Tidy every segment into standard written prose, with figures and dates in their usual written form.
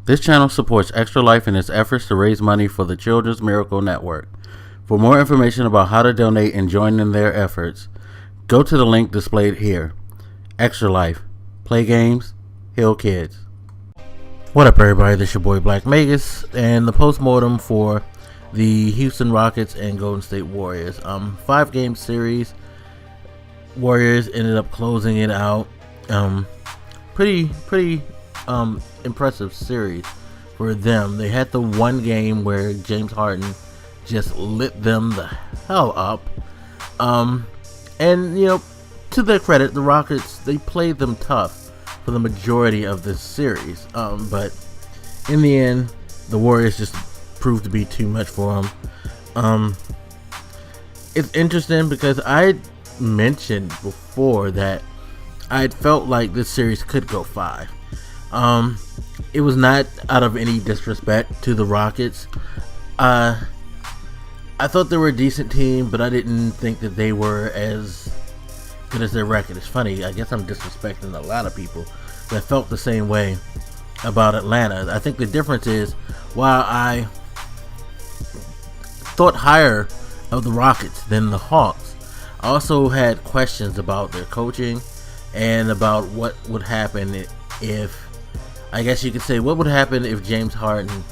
This channel supports Extra Life in its efforts to raise money for the Children's Miracle Network. For more information about how to donate and join in their efforts, go to the link displayed here. Extra Life. Play games, heal kids. What up, everybody? This is your boy Black Magus and the post-mortem for the Houston Rockets and Golden State Warriors. 5-game series. Warriors ended up closing it out. Pretty impressive series for them. They had the one game where James Harden just lit them the hell up. And you know, to their credit, the Rockets, they played them tough for the majority of this series. But in the end, the Warriors just proved to be too much for them. It's interesting because I mentioned before that I felt like this series could go 5. It was not out of any disrespect to the Rockets. I thought they were a decent team, but I didn't think that they were as good as their record. It's funny, I guess I'm disrespecting a lot of people that felt the same way about Atlanta. I think the difference is, while I thought higher of the Rockets than the Hawks, I also had questions about their coaching and about what would happen if, I guess you could say, what would happen if James Harden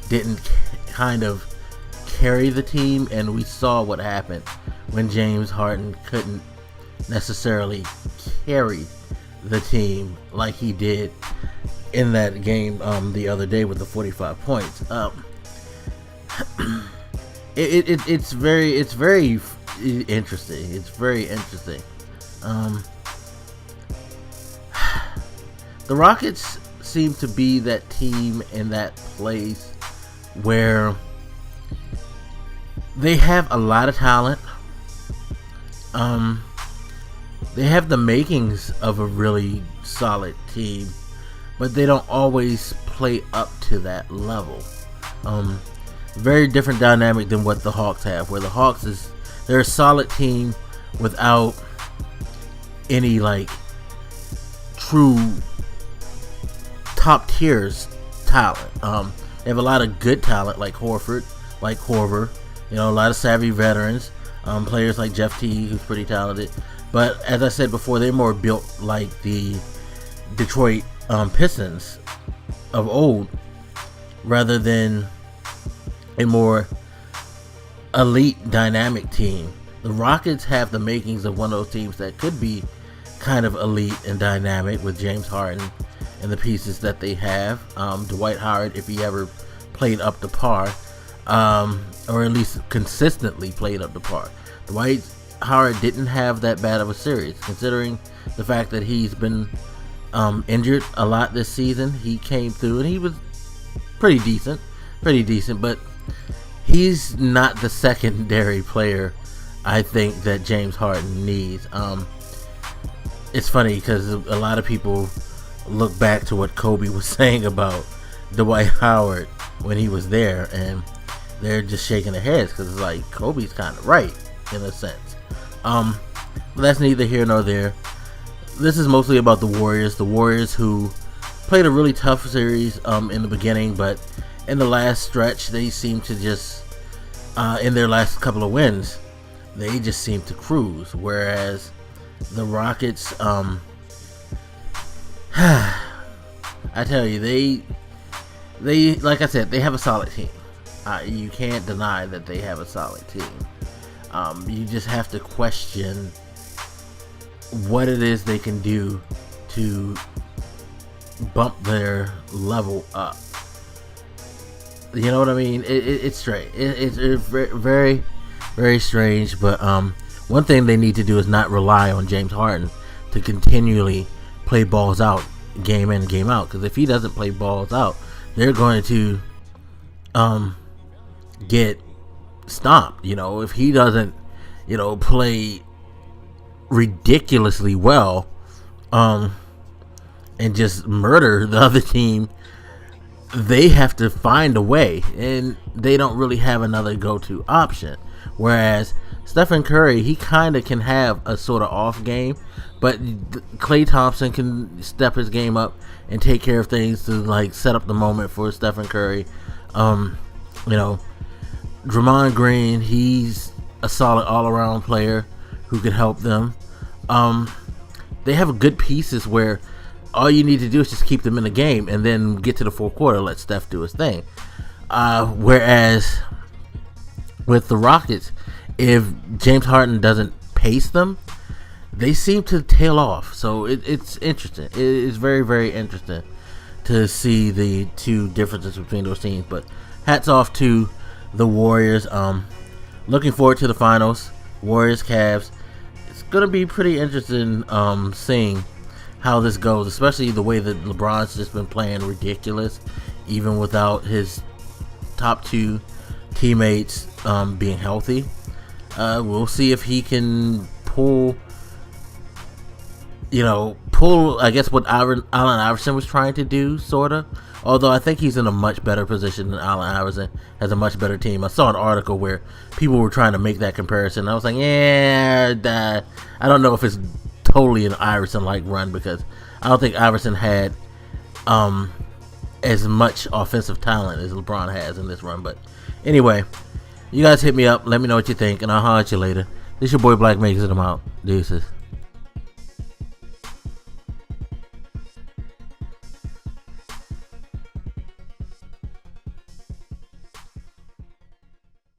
didn't kind of carry the team. And we saw what happened when James Harden couldn't necessarily carry the team like he did in that game the other day with the 45 points. It's very interesting. It's very interesting. The Rockets seem to be that team in that place where they have a lot of talent. They have the makings of a really solid team, but they don't always play up to that level. Very different dynamic than what the Hawks have, where the Hawks they're a solid team without any like true top tiers talent. They have a lot of good talent like Horford, like Korver, you know, a lot of savvy veterans, players like Jeff Teague, who's pretty talented. But as I said before, they're more built like the Detroit Pistons of old, rather than a more elite dynamic team. The Rockets have the makings of one of those teams that could be kind of elite and dynamic with James Harden and the pieces that they have. Dwight Howard, if he ever played up to par, or at least consistently played up to par. Dwight Howard didn't have that bad of a series, considering the fact that he's been injured a lot this season. He came through and he was pretty decent, but he's not the secondary player I think that James Harden needs. It's funny because a lot of people look back to what Kobe was saying about Dwight Howard when he was there, and they're just shaking their heads because it's like Kobe's kind of right in a sense. But that's neither here nor there. This is mostly about the Warriors who played a really tough series in the beginning, but in the last stretch they seem to just in their last couple of wins they just seem to cruise, whereas the Rockets, I tell you, they like I said, they have a solid team. You can't deny that they have a solid team. You just have to question what it is they can do to bump their level up. You know what I mean? It's strange. It's very, very strange. But one thing they need to do is not rely on James Harden to continually play balls out game in and game out. Because if he doesn't play balls out, they're going to get stomped. You know, if he doesn't, you know, play ridiculously well, and just murder the other team they have to find a way, and they don't really have another go-to option. Whereas Stephen Curry, he kind of can have a sort of off game, but Klay Thompson can step his game up and take care of things to like set up the moment for Stephen Curry. You know, Draymond Green, he's a solid all-around player who can help them. They have good pieces where all you need to do is just keep them in the game and then get to the fourth quarter, let Steph do his thing. Whereas with the Rockets, if James Harden doesn't pace them, they seem to tail off. So it's interesting. It is very, very interesting to see the two differences between those teams. But hats off to the Warriors. Looking forward to the finals. Warriors, Cavs. It's gonna be pretty interesting seeing how this goes, especially the way that LeBron's just been playing ridiculous, even without his top two teammates being healthy. We'll see if he can pull, I guess what Allen Iverson was trying to do, sort of. Although I think he's in a much better position than Allen Iverson, has a much better team. I saw an article where people were trying to make that comparison. I was like, I don't know if it's totally an Iverson-like run, because I don't think Iverson had as much offensive talent as LeBron has in this run. But anyway, you guys hit me up. Let me know what you think, and I'll holler at you later. This your boy Black Makes It. I'm out. Deuces.